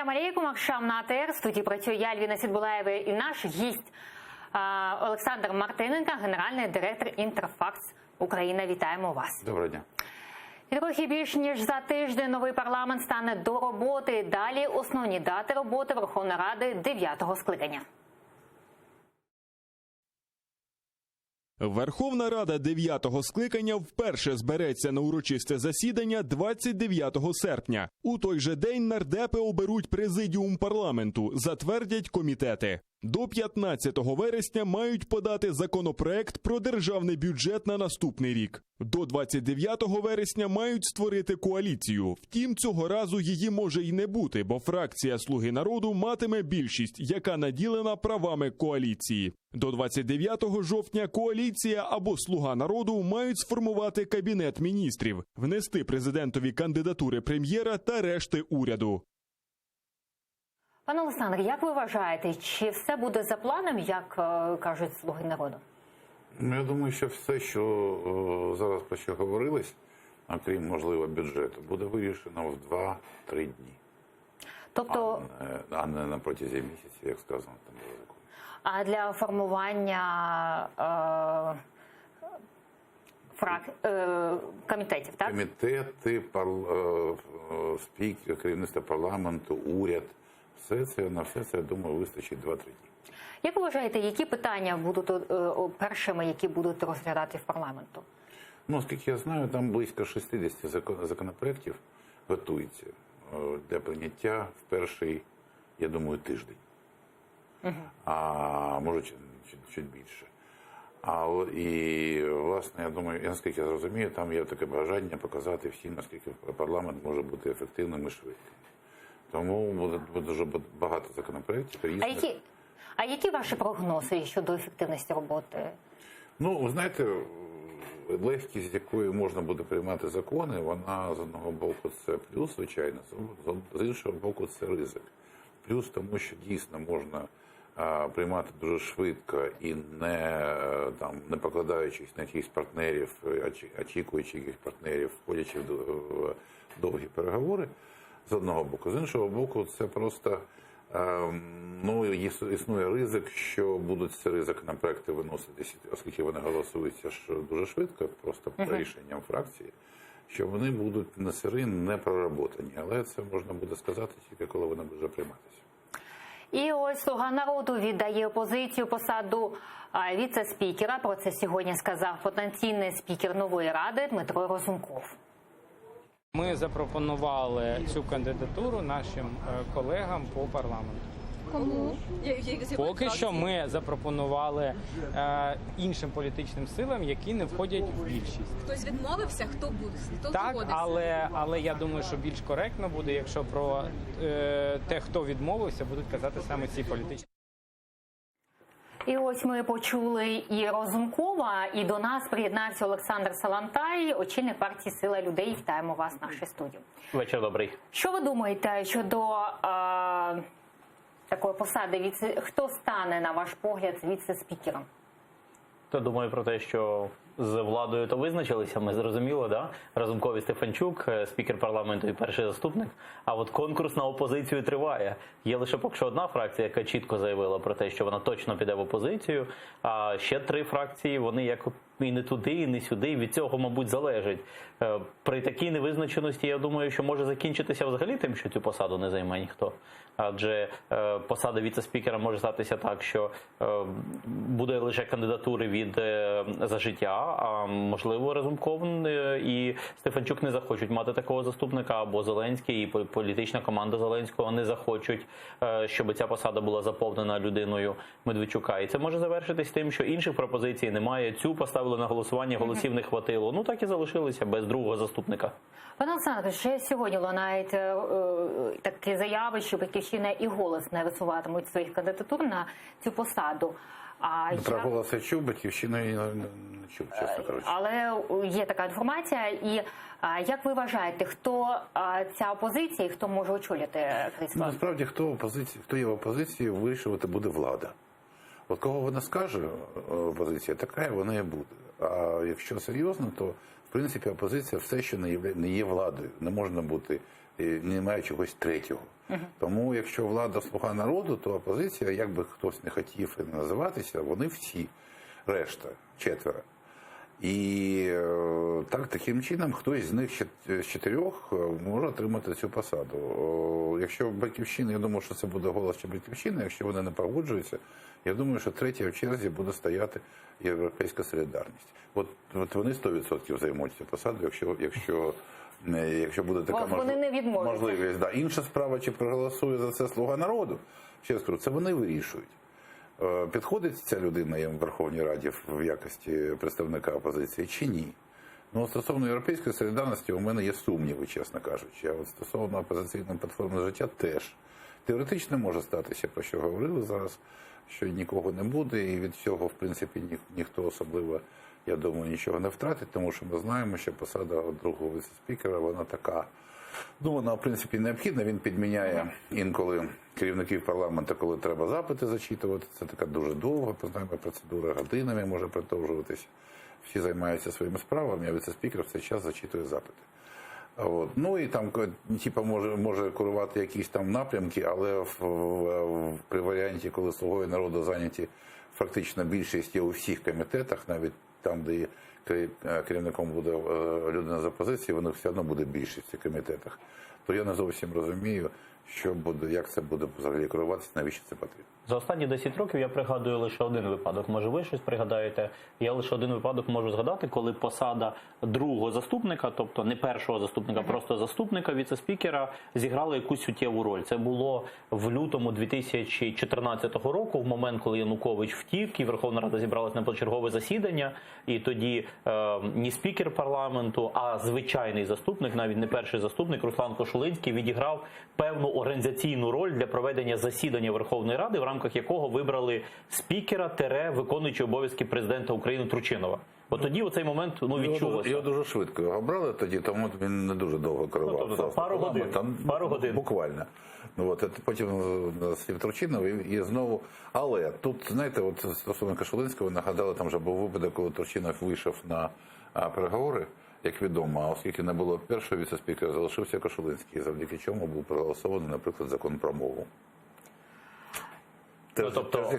Салам алейкум, Акшам на АТР. В студії працює я, Альвіна Сідбулаєва, і наш гість Олександр Мартиненко, генеральний директор Інтерфакс Україна. Вітаємо вас. Доброго дня. І трохи більш ніж за тиждень новий парламент стане до роботи. Далі основні дати роботи Верховної Ради 9-го скликання. Верховна Рада 9-го скликання вперше збереться на урочисте засідання 29 серпня. У той же день нардепи оберуть президіум парламенту, затвердять комітети. До 15 вересня мають подати законопроект про державний бюджет на наступний рік. До 29 вересня мають створити коаліцію. Втім, цього разу її може й не бути, бо фракція «Слуги народу» матиме більшість, яка наділена правами коаліції. До 29 жовтня коаліція або «Слуга народу» мають сформувати Кабінет міністрів, внести президентові кандидатури прем'єра та решти уряду. Пане Олександре, як ви вважаєте, чи все буде за планом, як кажуть «Слуги народу»? Я думаю, що все, що зараз про що говорилось, окрім, можливо, бюджету, буде вирішено в 2-3 дні. Тобто... А не на протязі місяців, як сказано там в законі. А для формування комітетів, так? Комітети, спікер, керівництво парламенту, уряд. На все це, я думаю, вистачить 2-3 дні. Як ви вважаєте, які питання будуть першими, які будуть розглядати в парламенту? Ну, оскільки я знаю, там близько 60 законопроєктів готується для прийняття в перший, я думаю, тиждень. А може, чуть більше. І, власне, я думаю, наскільки я зрозумію, там є таке бажання показати всім, наскільки парламент може бути ефективним і швидким. Тому буде дуже багато законопроєктів. А які ваші прогнози щодо ефективності роботи? Ну, ви знаєте, легкість, з якою можна буде приймати закони, вона з одного боку це плюс, звичайно, з іншого боку це ризик. Плюс тому, що дійсно можна приймати дуже швидко і не покладаючись на якихось партнерів, очікуючи якихось партнерів, входячи в довгі переговори, з одного боку. З іншого боку, це просто існує ризик, що будуть ці законопроекти виноситися, оскільки вони голосуються дуже швидко, просто по рішенням фракції, що вони будуть не сирі, не проработані. Але це можна буде сказати тільки, коли вони будуть вже прийматися. І ось «Слуга народу» віддає опозицію посаду віце-спікера. Про це сьогодні сказав потенційний спікер нової ради Дмитро Разумков. Ми запропонували цю кандидатуру нашим колегам по парламенту. Кому? Поки що ми запропонували іншим політичним силам, які не входять в більшість. Хтось відмовився, хто буде? Хто так, згодився? але я думаю, що більш коректно буде, якщо про те, хто відмовився, будуть казати саме ці політичні. І ось ми почули і Разумкова, і до нас приєднався Олександр Салантай, очільник партії «Сила людей». Вітаємо вас в нашій студії. Вечір добрий. Що ви думаєте щодо такої посади? Хто стане, на ваш погляд, віце-спікером? То думаю про те, що з владою то визначилися, ми зрозуміло, да? Разумков і Стефанчук, спікер парламенту і перший заступник. А от конкурс на опозицію триває. Є лише поки що одна фракція, яка чітко заявила про те, що вона точно піде в опозицію. А ще 3 фракції, вони як і не туди, і не сюди, і від цього, мабуть, залежить. При такій невизначеності, я думаю, що може закінчитися взагалі тим, що цю посаду не займе ніхто. Адже посада віце-спікера може статися так, що буде лише кандидатури від «За життя», а можливо Разумков і Стефанчук не захочуть мати такого заступника, або Зеленський і політична команда Зеленського не захочуть, щоб ця посада була заповнена людиною Медведчука. І це може завершитись тим, що інших пропозицій немає, цю поставили на голосування, голосів не хватило. Ну так і залишилися без другого заступника. Пане Олександре, ще сьогодні лунають такі заяви, що «Батьківщина» і «Голос» не висуватимуть своїх кандидатур на цю посаду. Про «Голос» я чув, «Батьківщину» я не чув, чесно кажучи. Але є така інформація. І як ви вважаєте, хто ця опозиція і хто може очолити крісло? Насправді, хто є в опозиції, вирішувати буде влада. От кого вона скаже, опозиція, така вона і буде. А якщо серйозно, то в принципі опозиція все ще не є владою. Не можна бути немає чогось третього. Тому якщо влада слуга народу, то опозиція, як би хтось не хотів називатися, вони всі, решта, 4. І таким чином хтось з них з 4 може отримати цю посаду. Якщо Батьківщина, я думаю, що це буде голос чи Батьківщина, якщо вони не погоджуються, я думаю, що третя в черзі буде стояти Європейська солідарність. От вони 100% займуть цю посаду, якщо буде така Вони не відмовляться. можливість. Да. Інша справа, чи проголосує за це слуга народу, ще раз кажу, це вони вирішують. Підходить ця людина їм в Верховній Раді в якості представника опозиції чи ні? Ну, стосовно Європейської солідарності у мене є сумніви, чесно кажучи. А от стосовно опозиційної платформи «Життя» теж. Теоретично може статися, про що говорили зараз, що нікого не буде, і від цього, в принципі, ніхто особливо, я думаю, нічого не втратить, тому що ми знаємо, що посада другого віце-спікера, вона така, ну, вона, в принципі, необхідна. Він підміняє інколи керівників парламенту, коли треба запити зачитувати. Це така дуже довга, познаємо процедура, годинами може продовжуватися. Всі займаються своїми справами, а віце-спікер в цей час зачитує запити. От. Ну і там, типу, може керувати якісь там напрямки, але при варіанті, коли слугою народу зайняті фактично більшість є у всіх комітетах, навіть там, де керівником буде людина з опозиції, воно все одно буде більшість в цих комітетах. То я не зовсім розумію, що буде, як це буде взагалі керуватися, навіщо це потрібно. За останні 10 років я пригадую лише один випадок. Може, ви щось пригадаєте? Я лише один випадок можу згадати, коли посада другого заступника, тобто не першого заступника, просто заступника віце-спікера, зіграла якусь суттєву роль. Це було в лютому 2014 року, в момент, коли Янукович втік, і Верховна Рада зібралась на почергове засідання, і тоді ні спікер парламенту, а звичайний заступник, навіть не перший заступник, Руслан Кошулинський, відіграв певну організаційну роль для проведення засідання Верховної Ради, в рамках якого вибрали спікера – виконуючого обов'язки президента України Турчинова. От тоді у цей момент відчулося. Його дуже швидко його обрали тоді, тому він не дуже довго керував. Тобто, пару годин. Буквально. От, потім слів Турчинов і знову. Але тут, знаєте, от стосовно Кошулинського нагадали, там вже був випадок, коли Турчинов вийшов на переговори, як відомо, а оскільки не було першого віце-спікера, залишився Кошулинський, завдяки чому був проголосований, наприклад, закон про мову. Тобто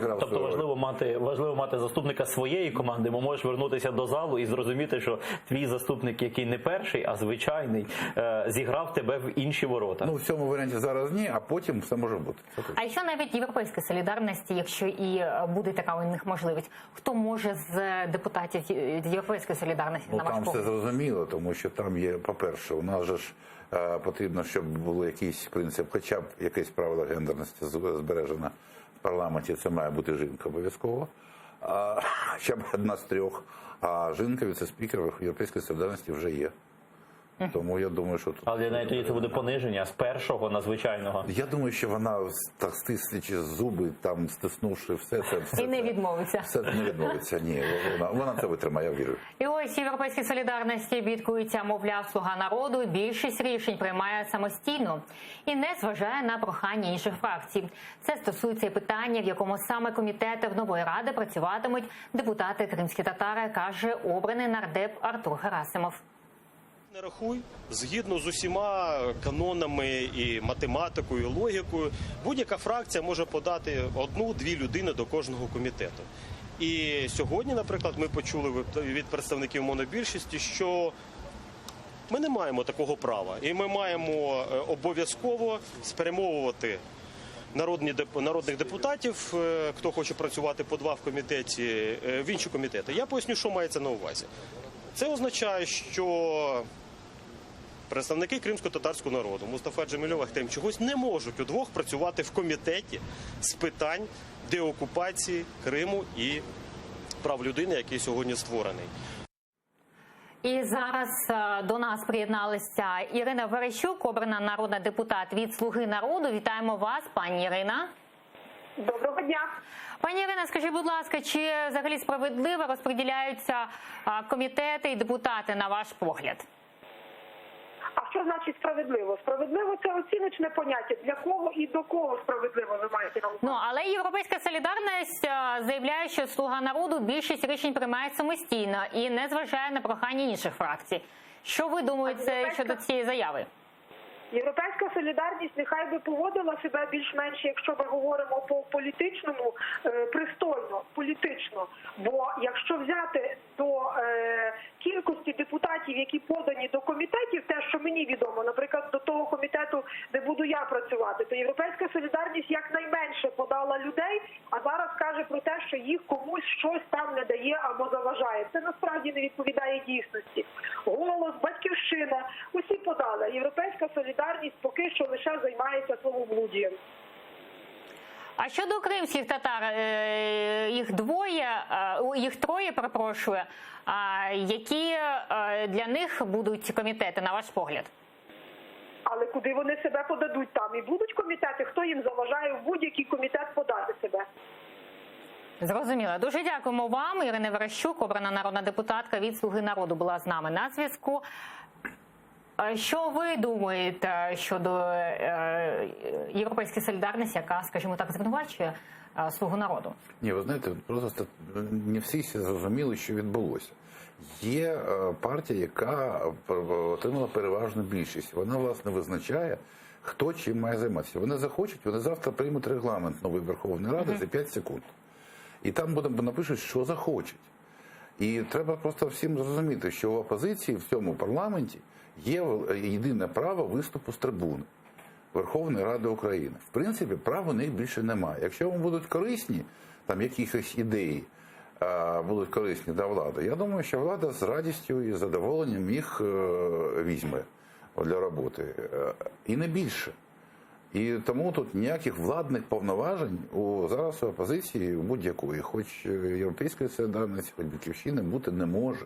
важливо мати заступника своєї команди, бо можеш вернутися до залу і зрозуміти, що твій заступник, який не перший, а звичайний, зіграв тебе в інші ворота. Ну, в цьому варіанті зараз ні, а потім все може бути. А якщо навіть Європейська солідарність, якщо і буде така у них можливість, хто може з депутатів Європейської солідарності, на ваш там погляд? все зрозуміло, тому що там є, по-перше, у нас же ж потрібно, щоб було якийсь принцип, хоча б якесь правило гендерності збережено в парламенті, це має бути жінка обов'язково, хоча б одна з 3, а жінка віце-спікер Європейської солідарності вже є. Тому я думаю, що тут... Але навіть тоді це буде пониження з першого на звичайного. Я думаю, що вона, так стислячи зуби, там стиснувши все це... І не відмовиться. Все не відмовиться, ні. Вона це витримає, я вірю. І ось Європейській солідарності бідкується, мовляв, слуга народу, більшість рішень приймає самостійно і не зважає на прохання інших фракцій. Це стосується і питання, в якому саме комітети нової ради працюватимуть депутати кримські татари, каже обраний нардеп Артур Герасимов. Не рахуй, згідно з усіма канонами і математикою, і логікою, будь-яка фракція може подати 1-2 людини до кожного комітету. І сьогодні, наприклад, ми почули від представників монобільшості, що ми не маємо такого права. І ми маємо обов'язково спрямовувати народних депутатів, хто хоче працювати по 2 в комітеті, в інші комітети. Я поясню, що мається на увазі. Це означає, що представники кримсько-татарського народу, Мустафа Джемілєв, Ахтем, чогось не можуть удвох працювати в комітеті з питань деокупації Криму і прав людини, який сьогодні створений. І зараз до нас приєдналася Ірина Верещук, обрана народний депутат від «Слуги народу». Вітаємо вас, пані Ірина. Доброго дня. Пані Ірина, скажіть, будь ласка, чи взагалі справедливо розподіляються комітети і депутати, на ваш погляд? А що значить справедливо? Справедливо – це оціночне поняття. Для кого і до кого справедливо ви маєте на увазі? Ну, але Європейська солідарність заявляє, що «Слуга народу» більшість рішень приймає самостійно і не зважає на прохання інших фракцій. Що ви думаєте щодо цієї заяви? Європейська солідарність нехай би поводила себе більш-менш, якщо ми говоримо по політичному, пристойно, політично. Бо якщо взяти до кількості депутатів, які подані до комітетів, те, що мені відомо, наприклад, до того комітету, де буду я працювати, то Європейська солідарність якнайменше подала людей, а зараз каже про те, що їх комусь щось там не дає або заважає. Це насправді не відповідає дійсності. Голос, Батьківщина, усі подали. Європейська солідарність поки що лише займається словоблудієм. А щодо кримських татар, їх троє, перепрошую, які для них будуть комітети, на ваш погляд? Але куди вони себе подадуть, там і будуть комітети, хто їм заважає в будь-який комітет подати себе? Зрозуміло. Дуже дякуємо вам. Ірина Верещук, обрана народна депутатка від «Слуги народу», була з нами на зв'язку. Що ви думаєте щодо Європейської солідарності, яка, скажімо так, звинувачує «Слугу народу»? Ні, ви знаєте, просто не всі зрозуміли, що відбулося. Є партія, яка отримала переважну більшість. Вона, власне, визначає, хто чим має займатися. Вони захочуть, вони завтра приймуть регламент нової Верховної Ради за 5 секунд. І там напишуть, що захочуть. І треба просто всім зрозуміти, що в опозиції в цьому парламенті є єдине право виступу з трибуни Верховної Ради України. В принципі, прав у них більше немає. Якщо вам будуть корисні, там якісь ідеї будуть корисні для влади, я думаю, що влада з радістю і задоволенням їх візьме для роботи. І не більше. І тому тут ніяких владних повноважень зараз у опозиції будь-якої, хоч Європейської солідарності, хоч Батьківщини, бути не може.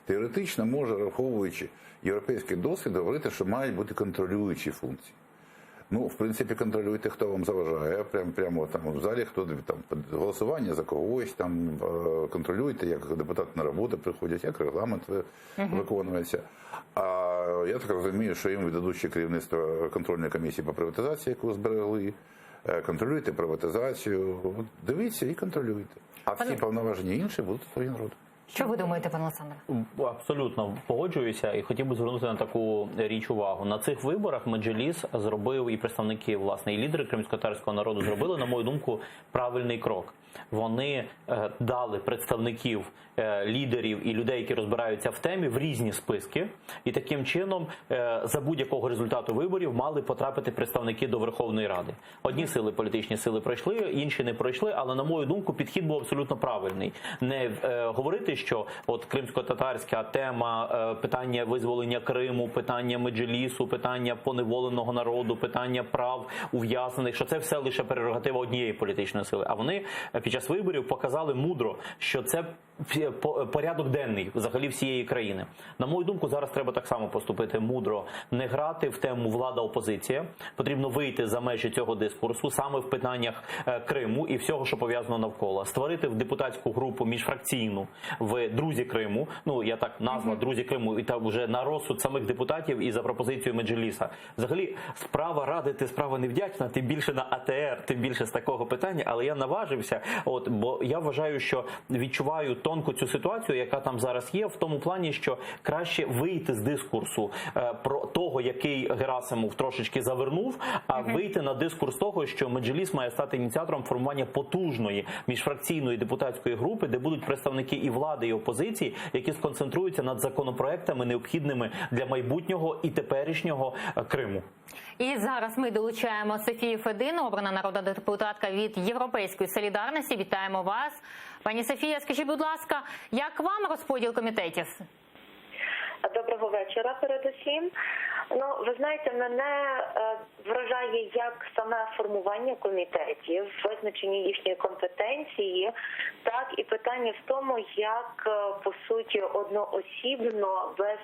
Теоретично може, враховуючи європейський досвід, говорити, що мають бути контролюючі функції. Ну, в принципі, контролюйте, хто вам заважає. Прямо там в залі, хто там голосування за когось, там контролюйте, як депутати на роботу приходять, як регламент виконується. А я так розумію, що їм віддадуть ще керівництво контрольної комісії по приватизації, яку зберегли. Контролюйте приватизацію. От дивіться і контролюйте. А всі повноваження інші будуть у «Слуги народу». Що ви думаєте, пане Олександре? Абсолютно погоджуюся і хотів би звернути на таку річ увагу. На цих виборах Меджліс зробив, і представники, власне, і лідери кримськотатарського народу зробили, на мою думку, правильний крок. Вони дали представників, лідерів і людей, які розбираються в темі, в різні списки. І таким чином за будь-якого результату виборів мали потрапити представники до Верховної Ради. Одні сили, політичні сили пройшли, інші не пройшли, але, на мою думку, підхід був абсолютно правильний. Не говорити, що от кримсько-татарська тема, питання визволення Криму, питання Меджлісу, питання поневоленого народу, питання прав ув'язнених, що це все лише прерогатива однієї політичної сили. А вони під час виборів показали мудро, що це порядок денний взагалі всієї країни. На мою думку, зараз треба так само поступити мудро, не грати в тему влада-опозиція. Потрібно вийти за межі цього дискурсу саме в питаннях Криму і всього, що пов'язано навколо. Створити депутатську групу міжфракційну в «Друзі Криму», ну я так назвав «Друзі Криму», і там вже на розсуд самих депутатів і за пропозицією Меджліса. Взагалі, справа радити, справа невдячна, тим більше на АТР, тим більше з такого питання, але я наважився, бо я вважаю, що відчуваю тонко цю ситуацію, яка там зараз є, в тому плані, що краще вийти з дискурсу про того, який Герасимов трошечки завернув, а вийти на дискурс того, що Меджліс має стати ініціатором формування потужної міжфракційної депутатської групи, де будуть представники і влади, і опозиції, які сконцентруються над законопроектами, необхідними для майбутнього і теперішнього Криму. І зараз ми долучаємо Софію Федину, обрана народна депутатка від Європейської солідарності. Вітаємо вас. Пані Софія, скажіть, будь ласка, як вам розподіл комітетів? Доброго вечора передусім. Ну, ви знаєте, мене вражає як саме формування комітетів, визначення їхньої компетенції, так і питання в тому, як, по суті, одноосібно, без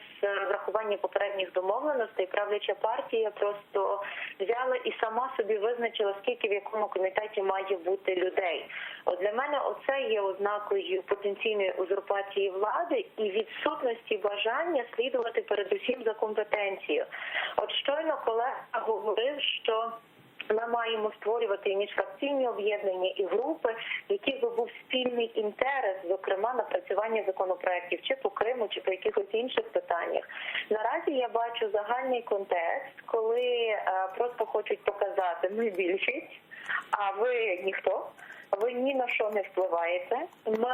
врахування попередніх домовленостей, правляча партія просто взяла і сама собі визначила, скільки в якому комітеті має бути людей. От для мене оце є ознакою потенційної узурпації влади і відсутності бажання слідувати передусім за компетенцією. От щойно колега говорив, що Ми маємо створювати і міжфракційні об'єднання, і групи, в яких би був спільний інтерес, зокрема, напрацювання законопроєктів чи по Криму, чи по якихось інших питаннях. Наразі я бачу загальний контекст, коли просто хочуть показати, ми більшість, а ви ніхто. Ви ні на що не впливаєте,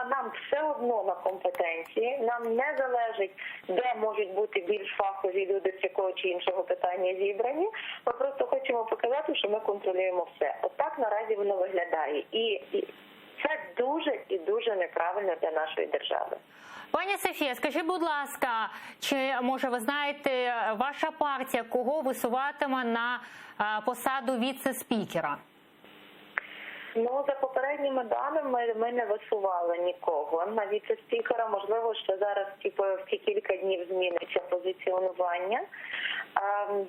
нам все одно на компетенції, нам не залежить, де можуть бути більш фахові люди з якого чи іншого питання зібрані. Ми просто хочемо показати, що ми контролюємо все. Отак наразі воно виглядає. І це дуже і дуже неправильно для нашої держави. Пані Софія, скажіть, будь ласка, чи, може, ви знаєте, ваша партія кого висуватиме на посаду віце-спікера? Ну, за попередніми даними, ми не висували нікого на віце-спікера. Можливо, що зараз в ці кілька днів зміниться позиціонування.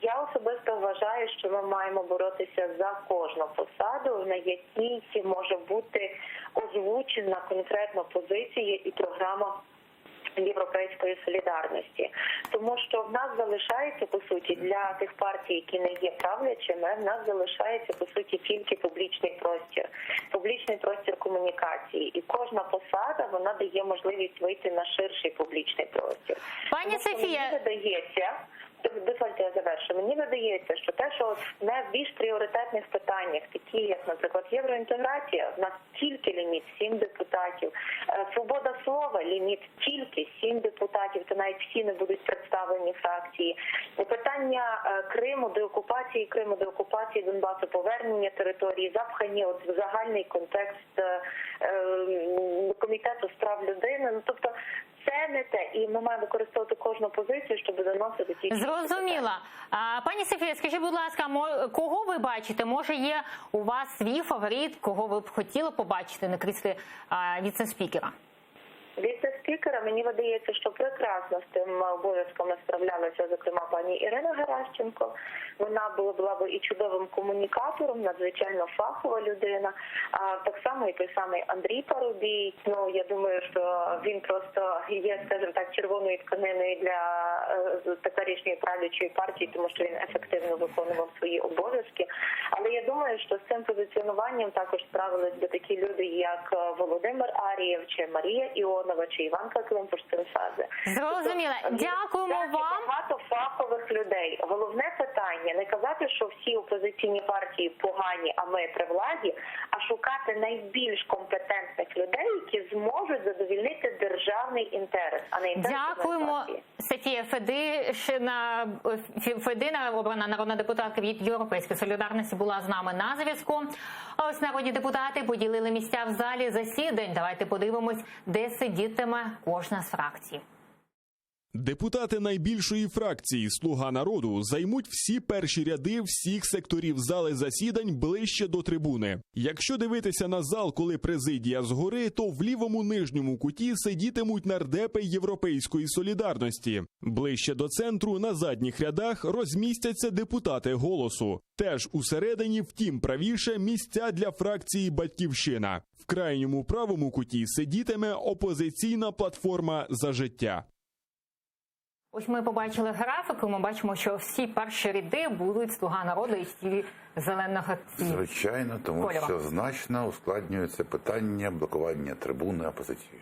Я особисто вважаю, що ми маємо боротися за кожну посаду, на якій може бути озвучена конкретна позиція і програма Європейської солідарності. Тому що в нас залишається, по суті, для тих партій, які не є правлячими, в нас залишається, по суті, тільки публічний простір комунікації. І кожна посада, вона дає можливість вийти на ширший публічний простір. Пані Софія, мені видається, дозвольте, я завершу. Мені видається, що те, що в найбільш пріоритетних питаннях, такі як, наприклад, євроінтеграція, в нас тільки ліміт 7 депутатів. Свобода слова, ліміт тільки 7 депутатів, то навіть всі не будуть представлені фракції. Питання Криму, деокупації Донбасу, повернення території, запхання в загальний контекст Комітету з прав людини. Ну, тобто, це не те, і ми маємо використовувати кожну позицію, щоб доносити ті. Зрозуміла. Пані Софія, скажіть, будь ласка, кого ви бачите? Може, є у вас свій фаворит, кого ви б хотіли побачити на кріслі віце-спікера? Віце-спікера, мені видається, що прекрасно з тим обов'язками справлялася, зокрема, пані Ірина Геращенко. Вона була б і чудовим комунікатором, надзвичайно фахова людина. Так само і той самий Андрій Парубій. Ну, я думаю, що він просто є, скажімо так, червоною тканиною для теперішньої правлячої партії, тому що він ефективно виконував свої обов'язки. Але я думаю, що з цим позиціонуванням також справились би такі люди, як Володимир Арієв, чи Марія Іонова, чи Іванка Климпуш-Цинцадзе. Зрозуміло. Дякуємо вам. Багато фахових людей. Головне питання не казати, що всі опозиційні партії погані, а ми при владі, а шукати найбільш компетентних людей, які зможуть задовольнити державний інтерес, а не інтерес. Дякуємо. Софія Федина, обрана народна депутатка від Європейської солідарності, була з нами на зв'язку. А ось народні депутати поділили місця в залі засідань. Давайте подивимось, де сидітиме кожна з фракцій. Депутати найбільшої фракції «Слуга народу» займуть всі перші ряди всіх секторів зали засідань ближче до трибуни. Якщо дивитися на зал, коли президія згори, то в лівому нижньому куті сидітимуть нардепи Європейської солідарності. Ближче до центру на задніх рядах розмістяться депутати «Голосу». Теж усередині, втім правіше, місця для фракції «Батьківщина». В крайньому правому куті сидітиме опозиційна платформа «За життя». Ось ми побачили графіку, ми бачимо, що всі перші ряди будуть «Слуга народу» і стілі зеленого цвіту. Звичайно, тому кольору. що значно ускладнюється питання блокування трибуни опозиції.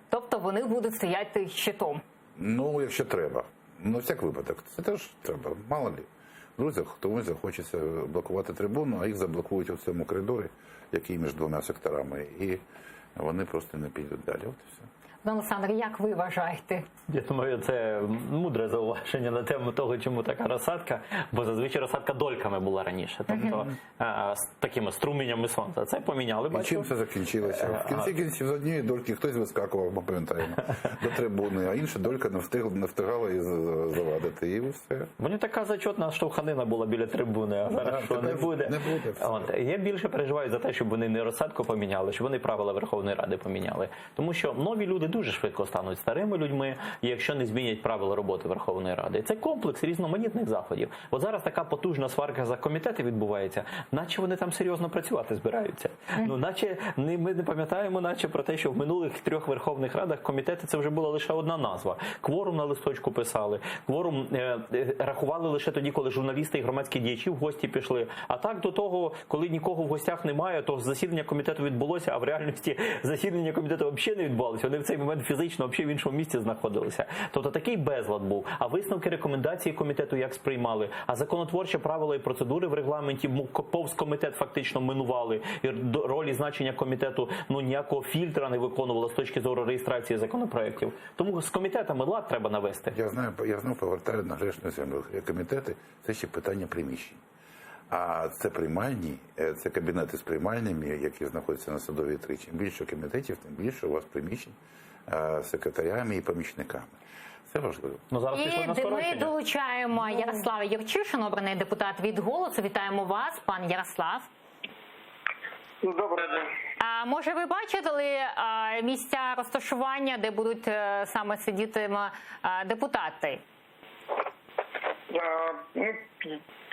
Тобто вони будуть стояти щитом? Ну, якщо треба. На всяк випадок. Це теж треба, мало лі. Друзі, комусь захочеться блокувати трибуну, а їх заблокують у цьому коридорі, який між двома секторами, і вони просто не підуть далі. От і все. Олександр, як ви вважаєте? Я думаю, це мудре зауваження на тему того, чому така розсадка, бо зазвичай розсадка дольками була раніше, тобто з такими струменями сонця. Це поміняли. І чим це закінчилося? В кінці кінців з однієї дольки хтось вискакував, ми пам'ятаємо, до трибуни, а інша долька не встигала її завадити, і все. Мені така зачетна штовханина була біля трибуни, а зараз що не буде. Не буде все. Я більше переживаю за те, щоб вони не розсадку поміняли, щоб вони правила Верховної Ради поміняли. Тому що нові люди дуже швидко стануть старими людьми, якщо не змінять правила роботи Верховної Ради. Це комплекс різноманітних заходів. От зараз така потужна сварка за комітети відбувається, наче вони там серйозно працювати збираються. Ну, наче ми не пам'ятаємо, наче про те, що в минулих 3 Верховних Радах комітети це вже була лише одна назва. Кворум на листочку писали, кворум рахували лише тоді, коли журналісти і громадські діячі в гості пішли. А так до того, коли нікого в гостях немає, то засідання комітету відбулося, а в реальності засідання комітету взагалі не відбувалося. Вони в цей момент фізично взагалі в іншому місці знаходилися. Тобто такий безлад був. А висновки, рекомендації комітету як сприймали, а законотворчі правила і процедури в регламенті повз комітет фактично минували. І роль і значення комітету ніякого фільтра не виконувало з точки зору реєстрації законопроєктів. Тому з комітетами лад треба навести. Я знову повертаю на грешну землю. Комітети – це ще питання приміщень. А це приймальні, це кабінети з приймальнями, які знаходяться на Садовій 3. Чим більше комітетів, тим більше у вас приміщень з секретарями і помічниками. Це важливо. Зараз і ми долучаємо Ярослава Юрчишина, обраний депутат від «Голосу». Вітаємо вас, пан Ярослав. Добрий день. А може ви бачили місця розташування, де будуть саме сидіти депутати?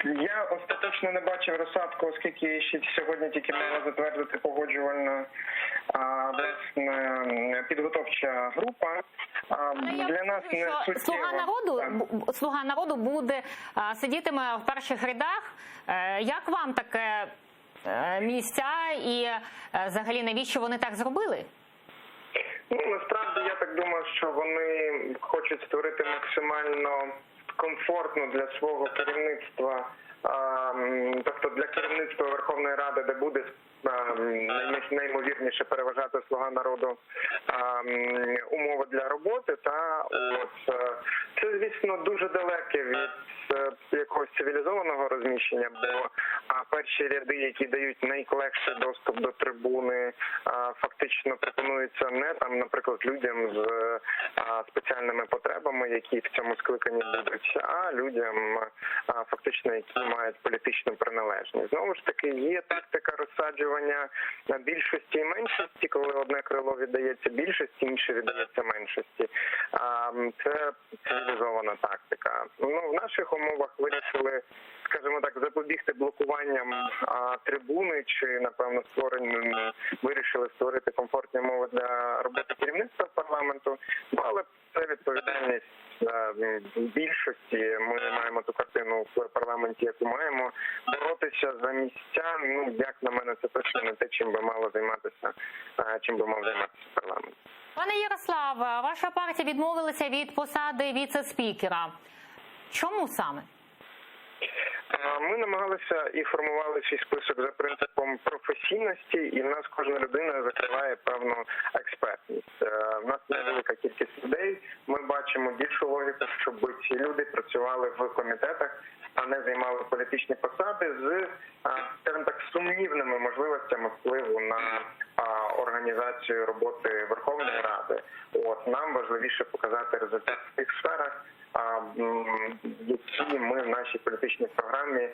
Я остаточно не бачив розсадку, оскільки ще сьогодні тільки мала затвердити погоджувальна підготовча група. Для нас не суттєво. Слуга народу буде сидітиме в перших рядах. Як вам таке місця і взагалі навіщо вони так зробили? Насправді я так думаю, що вони хочуть створити максимально комфортно для свого керівництва, тобто для керівництва Верховної Ради, де буде наймовірніше переважати «Слуга народу» умови для роботи. Це, звісно, дуже далеке від якогось цивілізованого розміщення, бо перші ряди, які дають найлегший доступ до трибуни, фактично пропонуються не там, наприклад, людям з спеціальними потребами, які в цьому скликанні будуть, а людям, фактично, які мають політичну приналежність. Знову ж таки, є тактика розсаджування більшості і меншості, коли одне крило віддається більшості, інше віддається меншості. Це цивілізована тактика. В наших умовах вирішили, скажімо так, запобігти блокуванням трибуни, чи, напевно, вирішили створити комфортні умови для роботи керівництва парламенту, але це відповідальність більшості. Ми маємо ту картину в парламенті, яку маємо. Боротися за місця, як на мене, це точно не те, чим би мав займатися парламент. Пане Ярослав, ваша партія відмовилася від посади віце-спікера. Чому саме? Ми намагалися і формували свій список за принципом професійності, і в нас кожна людина закриває певну експертність. В нас невелика кількість людей, ми бачимо більшу логіку, щоб ці люди працювали в комітетах, а не займали політичні посади з, скажімо так, сумнівними можливостями впливу на організацію роботи Верховної Ради. Нам важливіше показати результат в тих сферах, які ми в нашій політичній програмі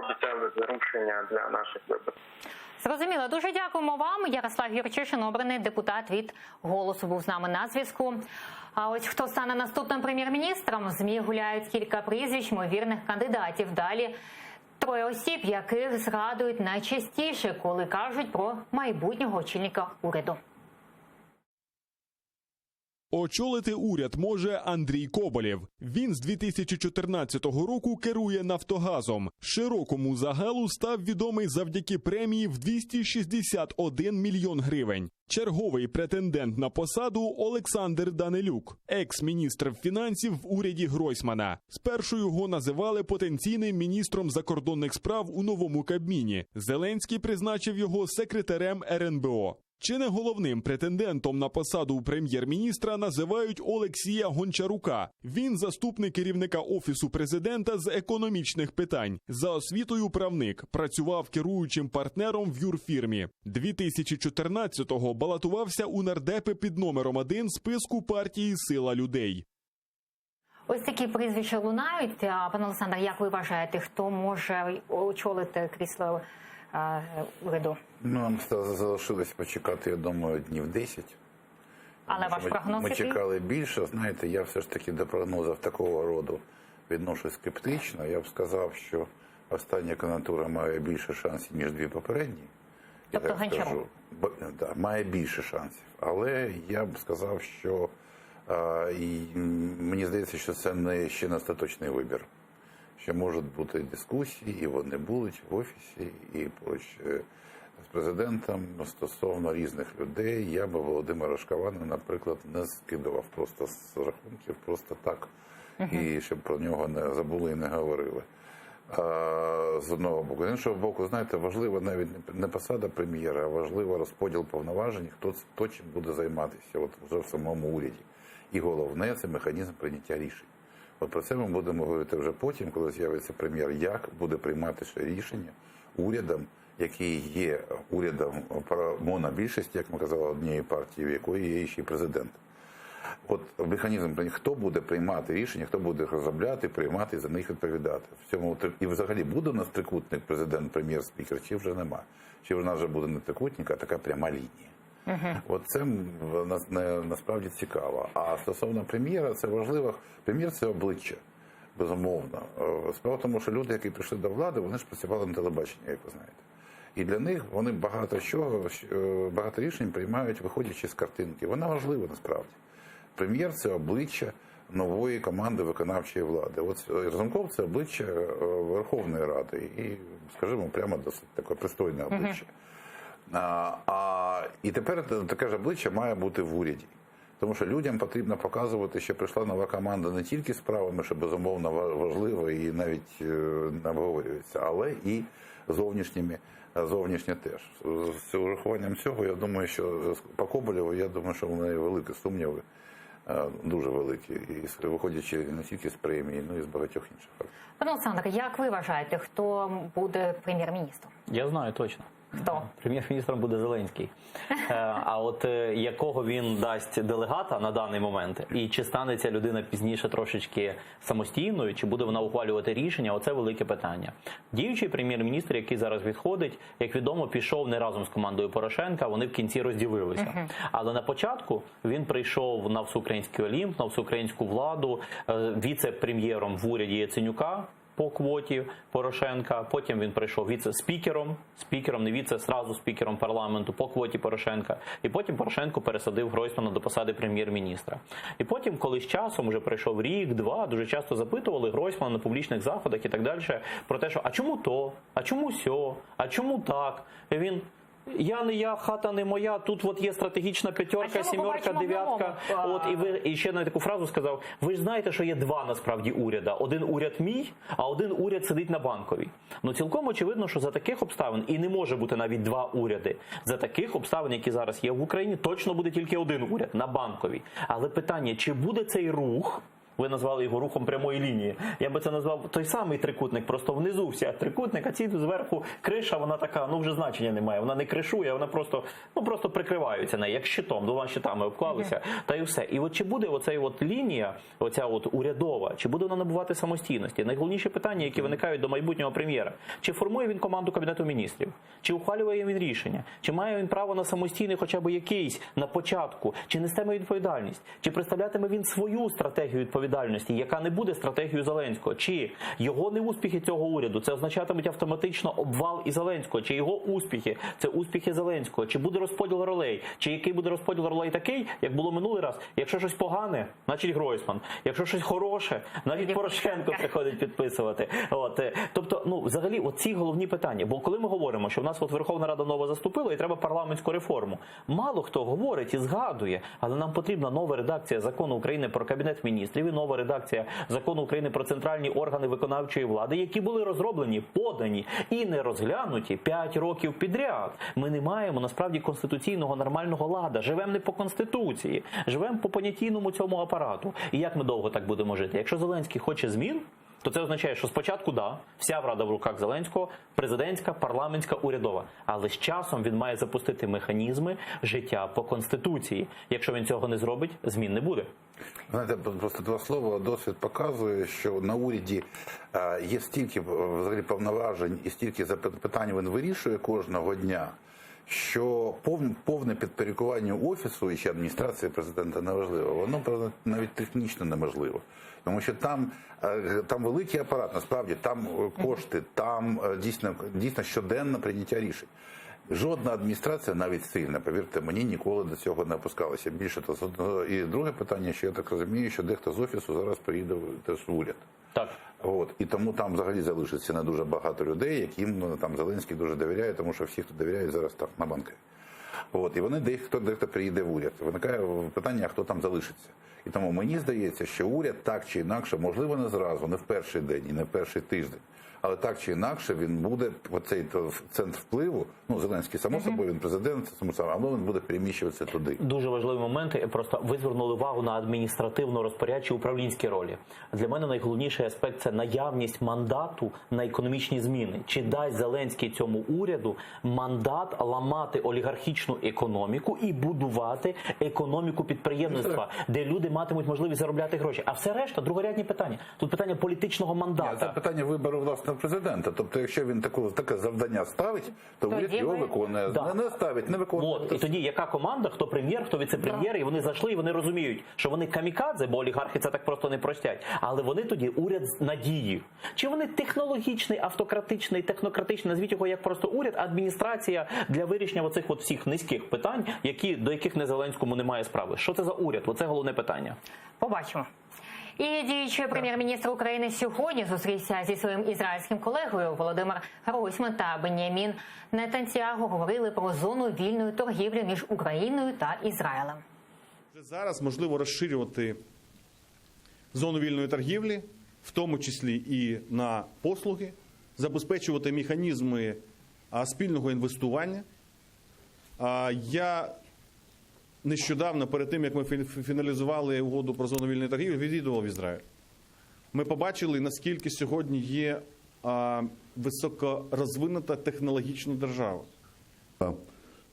обіцяли зрушення для наших виборців. Зрозуміло. Дуже дякуємо вам. Ярослав Юрчишин, обраний депутат від «Голосу», був з нами на зв'язку. А ось хто стане наступним прем'єр-міністром? В ЗМІ гуляють кілька прізвищ ймовірних кандидатів. Далі 3 осіб, яких згадують найчастіше, коли кажуть про майбутнього очільника уряду. Очолити уряд може Андрій Коболєв. Він з 2014 року керує «Нафтогазом». Широкому загалу став відомий завдяки премії в 261 мільйон гривень. Черговий претендент на посаду – Олександр Данилюк, екс-міністр фінансів в уряді Гройсмана. Спершу його називали потенційним міністром закордонних справ у новому Кабміні. Зеленський призначив його секретарем РНБО. Чи не головним претендентом на посаду прем'єр-міністра називають Олексія Гончарука. Він заступник керівника Офісу президента з економічних питань. За освітою правник. Працював керуючим партнером в юрфірмі. 2014-го балотувався у нардепи під номером 1 списку партії «Сила людей». Ось такі прізвища лунають. Пане Олександр, як ви вважаєте, хто може очолити крісло уряду? Нам залишилось почекати, я думаю, днів 10. Але ваш прогноз Ми який? чекали більше. Знаєте, я все ж таки до прогнозів такого роду відношусь скептично. Я б сказав, що остання кандидатура має більше шансів, ніж дві попередні. Я Тобто так Гончарук? скажу. Да, має більше шансів. Але я б сказав, що мені здається, що це не ще не остаточний вибір. Що можуть бути дискусії, і вони будуть в офісі, і поруч з президентом стосовно різних людей. Я би Володимира Шкавана, наприклад, не скидував просто з рахунків, просто так, і щоб про нього не забули і не говорили. З одного боку. З іншого боку, знаєте, важлива навіть не посада прем'єра, а важливо розподіл повноважень, хто чим буде займатися от вже в самому уряді. І головне – це механізм прийняття рішень. От про це ми будемо говорити вже потім, коли з'явиться прем'єр, як буде приймати ще рішення урядом, який є урядом монобільшості, як ми казали, однієї партії, в якої є ще й президент. От механізм, хто буде приймати рішення, хто буде їх розробляти, приймати і за них відповідати. В цьому і взагалі буде у нас трикутник президент, прем'єр, спікер, чи вже нема? Чи в нас вже буде не трикутник, а така пряма лінія? От це насправді цікаво. А стосовно прем'єра, це важливо. Прем'єр – це обличчя, безумовно. Справа в тому, що люди, які прийшли до влади, вони ж працювали на телебаченні, як ви знаєте. І для них вони багато рішень приймають, виходячи з картинки. Вона важлива насправді. Прем'єр – це обличчя нової команди виконавчої влади. От Разумков – це обличчя Верховної Ради. І, скажімо, прямо досить таке пристойне обличчя. І тепер таке ж обличчя має бути в уряді. Тому що людям потрібно показувати, що прийшла нова команда не тільки справами, що безумовно важливо і навіть не обговорюється, але і зовнішнє теж. З урахуванням цього, я думаю, що по Коболєву, я думаю, що в неї великі сумніви, дуже великі, і виходячи не тільки з премії, але і з багатьох інших факторів. Пане Олександре, як ви вважаєте, хто буде прем'єр-міністром? Я знаю точно. Хто? Прем'єр-міністром буде Зеленський. А от якого він дасть делегата на даний момент, і чи стане ця людина пізніше трошечки самостійною, чи буде вона ухвалювати рішення, оце велике питання. Діючий прем'єр-міністр, який зараз відходить, як відомо, пішов не разом з командою Порошенка, вони в кінці розділилися. Але на початку він прийшов на Всеукраїнський Олімп, на всеукраїнську владу, віце-прем'єром в уряді Яценюка, по квоті Порошенка, потім він прийшов спікером, не віце, зразу спікером парламенту по квоті Порошенка, і потім Порошенко пересадив Гройсмана до посади прем'єр-міністра. І потім, коли з часом, вже пройшов рік-два, дуже часто запитували Гройсмана на публічних заходах і так далі, про те, що а чому то, а чому сьо, а чому так? І він: я не я, хата не моя, тут от є стратегічна п'ятерка, сімерка, дев'ятка. От, і ще на таку фразу сказав: ви ж знаєте, що є два насправді уряда. Один уряд мій, а один уряд сидить на Банковій. Ну, цілком очевидно, що за таких обставин, і не може бути навіть два уряди, за таких обставин, які зараз є в Україні, точно буде тільки один уряд на Банковій. Але питання, чи буде цей рух, ви назвали його рухом прямої лінії. Я би це назвав той самий трикутник, просто внизу вся трикутник, а ці зверху криша, вона така, вже значення немає. Вона не кришує, вона просто прикриваються нею, як щитом, двома щитами обклалися, та й все. І от чи буде оця лінія, оця урядова, чи буде вона набувати самостійності? Найголовніше питання, які виникають до майбутнього прем'єра: чи формує він команду Кабінету міністрів? Чи ухвалює він рішення? Чи має він право на самостійний хоча б якийсь на початку? Чи нестиме відповідальність? Чи представлятиме він свою стратегію відповідальності, яка не буде стратегією Зеленського? Чи його неуспіхи цього уряду – це означатимуть автоматично обвал і Зеленського? Чи його успіхи – це успіхи Зеленського? Чи буде розподіл ролей? Чи який буде розподіл ролей такий, як було минулий раз? Якщо щось погане, значить Гройсман. Якщо щось хороше, значить Порошенко приходить підписувати. Тобто, взагалі, ці головні питання. Бо коли ми говоримо, що в нас Верховна Рада нова заступила і треба парламентську реформу, мало хто говорить і згадує, але нам потрібна нова редакція Закону України про Кабінет міністрів і нова редакція Закону України про центральні органи виконавчої влади, які були розроблені, подані і не розглянуті 5 років підряд. Ми не маємо насправді конституційного нормального ладу. Живемо не по Конституції, живемо по понятійному цьому апарату. І як ми довго так будемо жити? Якщо Зеленський хоче змін, то це означає, що спочатку, вся влада в руках Зеленського, президентська, парламентська, урядова. Але з часом він має запустити механізми життя по Конституції. Якщо він цього не зробить, змін не буде. Знаєте, просто два слова, досвід показує, що на уряді є стільки взагалі повноважень і стільки запитань він вирішує кожного дня, що повне підпорядкування Офісу і ще адміністрації президента неважливо. Воно, правда, навіть технічно неможливо. Тому що там великий апарат, насправді, там кошти, там дійсно щоденне прийняття рішень. Жодна адміністрація, навіть сильна, повірте мені, ніколи до цього не опускалася. Більше того, і друге питання, що я так розумію, що дехто з Офісу зараз приїде теж в уряд. Так. І тому там взагалі залишиться не дуже багато людей, яким там Зеленський дуже довіряє, тому що всі, хто довіряє, зараз так на банки. І вони дехто приїде в уряд. Виникає питання, хто там залишиться. І тому мені здається, що уряд так чи інакше, можливо, не зразу, не в перший день і не в перший тиждень, але так чи інакше він буде, оцей центр впливу, Зеленський, само собою, він президент, але він буде переміщуватися туди. Дуже важливі моменти. Просто ви звернули увагу на адміністративно-розпорядчі управлінські ролі. Для мене найголовніший аспект – це наявність мандату на економічні зміни. Чи дасть Зеленський цьому уряду мандат ламати олігархічну економіку і будувати економіку підприємництва, де люди матимуть можливість заробляти гроші. А все решта – другорядні питання. Тут питання політичного мандату. Це питання вибору власного президента. Тобто, якщо він таке завдання ставить, то уряд його виконує. Не ставить, не виконує. І тоді яка команда, хто прем'єр, хто віце-прем'єр, і вони зайшли, і вони розуміють, що вони камікадзе, бо олігархи це так просто не простять. Але вони тоді уряд з надією. Чи вони технологічний, автократичний, технократичний, назвіть його як просто уряд, адміністрація для вирішення оцих всіх низьких питань, до яких не Зеленському немає справи. Що це за уряд? Оце головне питання. Побачимо. І діючий прем'єр-міністр України сьогодні зустрівся зі своїм ізраїльським колегою Володимир Гройсман та Бен'ямін Нетаньяху говорили про зону вільної торгівлі між Україною та Ізраїлем. Зараз можливо розширювати зону вільної торгівлі, в тому числі і на послуги, забезпечувати механізми спільного інвестування. Я нещодавно, перед тим, як ми фіналізували угоду про зону вільної торгівлі, відвідував Ізраїль. Ми побачили, наскільки сьогодні є високорозвинута технологічна держава.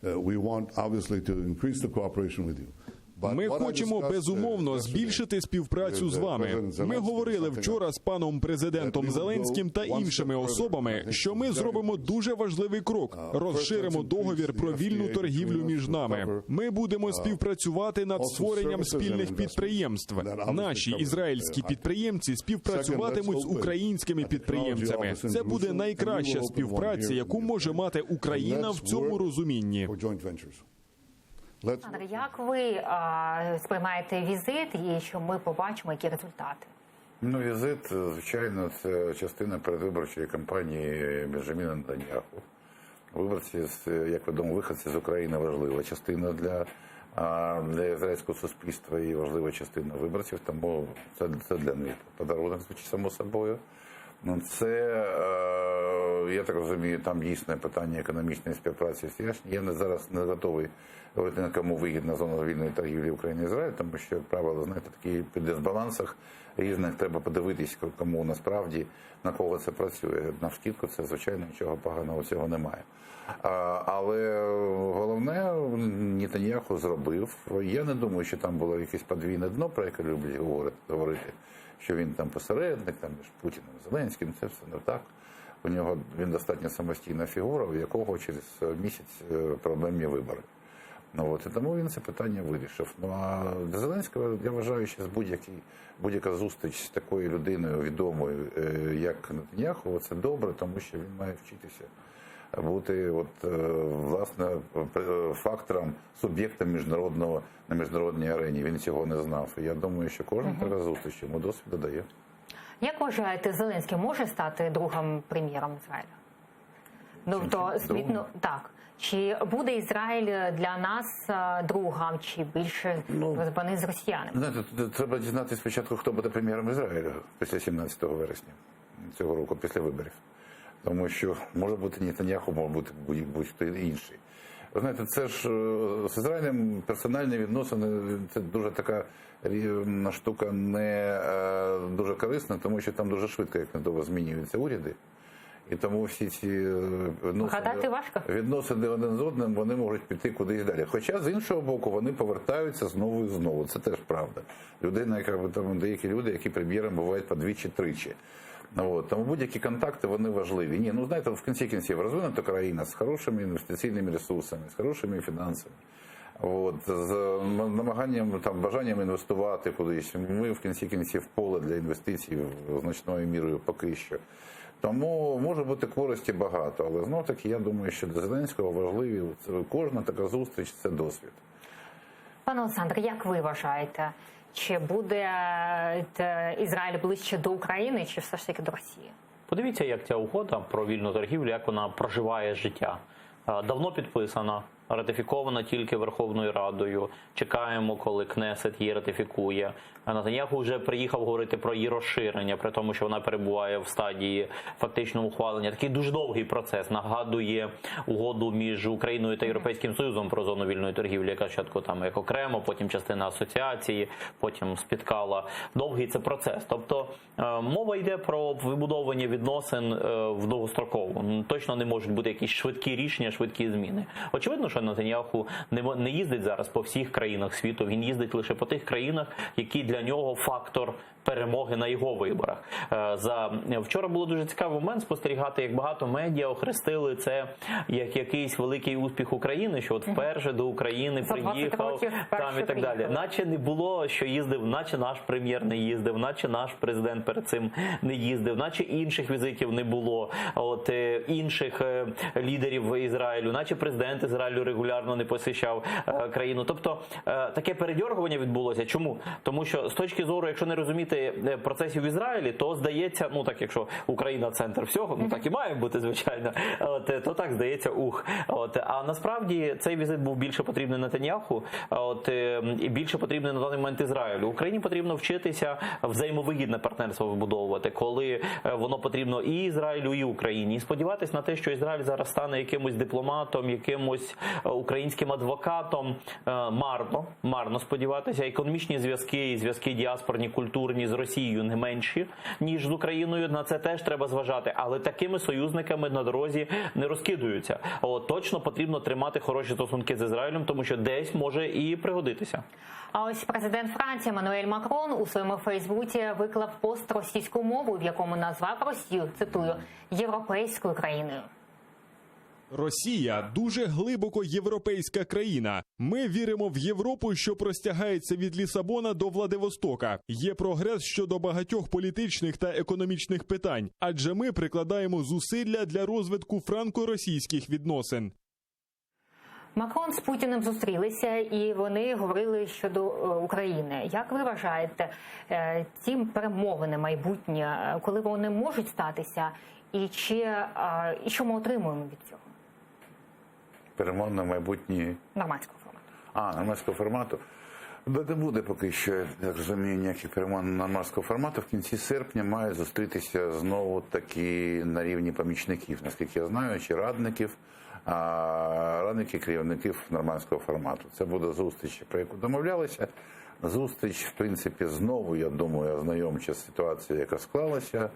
We want, obviously, to increase the cooperation with you. Ми хочемо, безумовно, збільшити співпрацю з вами. Ми говорили вчора з паном президентом Зеленським та іншими особами, що ми зробимо дуже важливий крок – розширимо договір про вільну торгівлю між нами. Ми будемо співпрацювати над створенням спільних підприємств. Наші ізраїльські підприємці співпрацюватимуть з українськими підприємцями. Це буде найкраща співпраця, яку може мати Україна в цьому розумінні. Олександр, як ви сприймаєте візит і що ми побачимо, які результати? Візит, звичайно, це частина передвиборчої кампанії Бенджаміна Нетаньяху. Виборці, як відомо, виходці з України важлива частина для ізраїльського суспільства і важлива частина виборців, тому це для них подарунок, звичайно, само собою. Це, я так розумію, там дійсне питання економічної співпраці. Я зараз не готовий говорити, на кому вигідна зона вільної торгівлі України і Ізраїль, тому що, як правило, знаєте, такі при дисбалансах різних треба подивитись, кому насправді, на кого це працює. Навскідку це, звичайно, нічого поганого цього немає. Але головне, Нетаньяху зробив. Я не думаю, що там було якесь подвійне дно, про яке люблять говорити, що він там посередник, там між Путіним і Зеленським, це все не так. Він достатньо самостійна фігура, у якого через місяць проблемні вибори. І тому він це питання вирішив. А для Зеленського, я вважаю, що будь-яка зустріч з такою людиною відомою, як Нетаньяху, це добре, тому що він має вчитися бути власне фактором, суб'єктом на міжнародній арені. Він цього не знав. І я думаю, що кожна така зустріч йому досвіду дає. Як вважаєте, Зеленський може стати другим прем'єром Ізраїля? Так. Чи буде Ізраїль для нас другом, чи більше вони з росіянами? Знаєте, треба дізнатися спочатку, хто буде прем'єром Ізраїля після 17 вересня цього року, після виборів. Тому що може бути Нетаньяху, може бути будь-хто інший. Ви знаєте, це ж з Ізраїлем персональні відносини, це дуже така штука не дуже корисна, тому що там дуже швидко, як недовго змінюються уряди. І тому всі ці відносини один з одним, вони можуть піти кудись далі. Хоча, з іншого боку, вони повертаються знову і знову. Це теж правда. Людина, деякі люди, які прем'єром бувають по двічі-тричі. Тому будь-які контакти, вони важливі. Ні, знаєте, в кінці кінців розвинута країна з хорошими інвестиційними ресурсами, з хорошими фінансами. З намаганням, бажанням інвестувати кудись. Ми в кінці кінців поле для інвестицій значною мірою поки що. Тому може бути користі багато, але знов-таки я думаю, що для Зеленського важливі кожна така зустріч – це досвід. Пане Олександре, як ви вважаєте, чи буде Ізраїль ближче до України, чи все ж таки до Росії? Подивіться, як ця угода про вільну торгівлю, як вона проживає життя. Давно підписана, ратифікована тільки Верховною Радою. Чекаємо, коли Кнесет її ратифікує. Нетаньяху вже приїхав говорити про її розширення, при тому, що вона перебуває в стадії фактичного ухвалення. Такий дуже довгий процес. Нагадує угоду між Україною та Європейським Союзом про зону вільної торгівлі, яка спочатку як окремо, потім частина асоціації, потім спіткала. Довгий це процес. Тобто мова йде про вибудовування відносин в довгострокову. Точно не можуть бути якісь швидкі рішення, швидкі зміни. Очевидно, що Нетаньяху не їздить зараз по всіх країнах світу. Він їздить лише по тих країнах, які для нього фактор перемоги на його виборах. Вчора було дуже цікавий момент спостерігати, як багато медіа охрестили це як якийсь великий успіх України, що вперше до України приїхав там і так далі. Наче не було, що їздив, наче наш прем'єр не їздив, наче наш президент перед цим не їздив, наче інших візитів не було, інших лідерів Ізраїлю, наче президент Ізраїлю регулярно не посещав країну. Тобто таке передьоргування відбулося. Чому? Тому що з точки зору, якщо не розуміти процесів в Ізраїлі, то здається, якщо Україна центр всього, так і має бути, звичайно, то так здається, А насправді цей візит був більше потрібний Нетаньяху, і більше потрібний на даний момент Ізраїлю. Україні потрібно вчитися взаємовигідне партнерство вибудовувати, коли воно потрібно і Ізраїлю, і Україні. І сподіватися на те, що Ізраїль зараз стане якимось дипломатом, якимось українським адвокатом, марно сподіватися. Економічні зв'язки, і зв'язки діаспорні, культурні з Росією не менші, ніж з Україною. На це теж треба зважати. Але такими союзниками на дорозі не розкидаються. Точно потрібно тримати хороші стосунки з Ізраїлем, тому що десь може і пригодитися. А ось президент Франції Еммануель Макрон у своєму Фейсбуці виклав пост російською мовою, в якому назвав Росію, цитую, європейською країною. Росія – дуже глибоко європейська країна. Ми віримо в Європу, що простягається від Лісабона до Владивостока. Є прогрес щодо багатьох політичних та економічних питань, адже ми прикладаємо зусилля для розвитку франко-російських відносин. Макрон з Путіним зустрілися, і вони говорили щодо України. Як ви вважаєте, ці перемовини майбутні, коли вони можуть статися, і що ми отримуємо від цього? Перемовини майбутні... Нормандського формату. Нормандського формату. Не буде поки що, як розумію, ніяких перемовин нормандського формату. В кінці серпня мають зустрітися знову таки на рівні помічників, наскільки я знаю, чи радників, керівників нормандського формату. Це буде зустріч, про яку домовлялися. Зустріч, в принципі, знову, я думаю, ознайомча з ситуацією, яка склалася.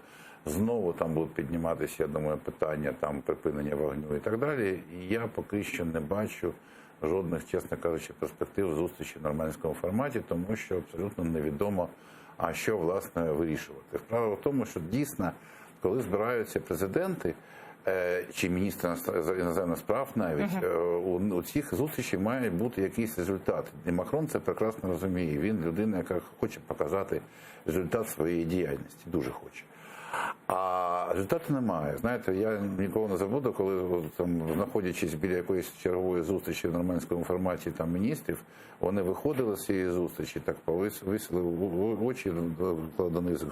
Знову там будуть підніматися, я думаю, питання припинення вогню і так далі. І я поки що не бачу жодних, чесно кажучи, перспектив зустрічі в нормандському форматі, тому що абсолютно невідомо, що, власне, вирішувати. Справа в тому, що дійсно, коли збираються президенти, чи міністр іноземних справ навіть, у цих зустрічей має бути якийсь результат. І Макрон це прекрасно розуміє. Він людина, яка хоче показати результат своєї діяльності, дуже хоче. А результату немає. Знаєте, я ніколи не забуду, коли знаходячись біля якоїсь чергової зустрічі в нормандському форматі міністрів, вони виходили з цієї зустрічі, так повисили очі донизу,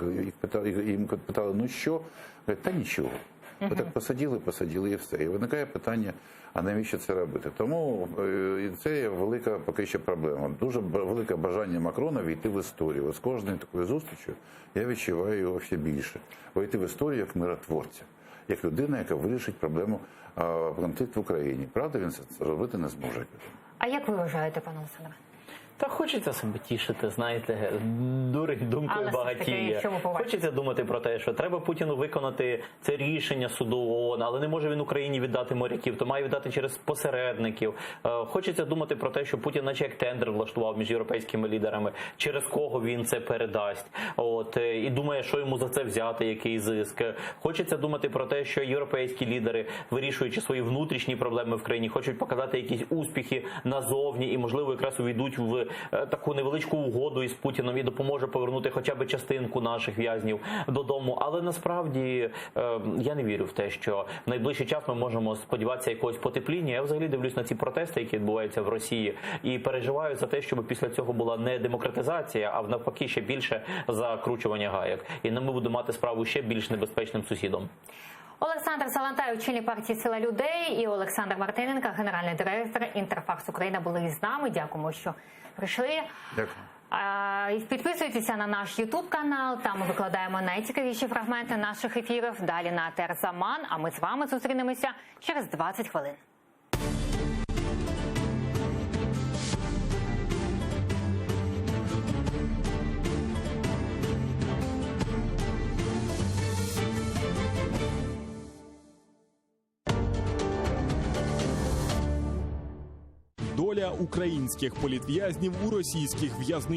їм питали, що? Говорять, та нічого. Ви так посадили і все. І виникає питання, а навіщо це робити? Тому це є велика поки що проблема. Дуже велике бажання Макрона війти в історію. З кожною такою зустрічю я відчуваю його все більше. Війти в історію як миротворця, як людина, яка вирішить проблему конфлікту в Україні. Правда, він це робити не зможе. А як ви вважаєте, пане Олександре? Та хочеться себе тішити, знаєте, дурень думкою Але все ж таки, багатіє. що ви побачите? Хочеться думати про те, що треба Путіну виконати це рішення суду ООН, але не може він Україні віддати моряків, то має віддати через посередників. Хочеться думати про те, що Путін наче як тендер влаштував між європейськими лідерами, через кого він це передасть. І думає, що йому за це взяти, який зиск. Хочеться думати про те, що європейські лідери, вирішуючи свої внутрішні проблеми в країні, хочуть показати якісь успіхи назовні і, можливо, якраз увійдуть в таку невеличку угоду із Путіном і допоможе повернути хоча б частинку наших в'язнів додому. Але насправді я не вірю в те, що в найближчий час ми можемо сподіватися якогось потепління. Я взагалі дивлюсь на ці протести, які відбуваються в Росії, і переживаю за те, щоб після цього була не демократизація, а навпаки ще більше закручування гаяк. І ми будемо мати справу ще більш небезпечним сусідом. Олександр Салантай, очільник партії «Сила людей», і Олександр Мартиненко, генеральний директор «Інтерфакс Україна» були із нами. Дякуємо, що прийшли. Дякую. Підписуйтеся на наш YouTube-канал, там ми викладаємо найцікавіші фрагменти наших ефірів. Далі на АТR Заман, а ми з вами зустрінемося через 20 хвилин. Доля українських політв'язнів у російських в'язницях.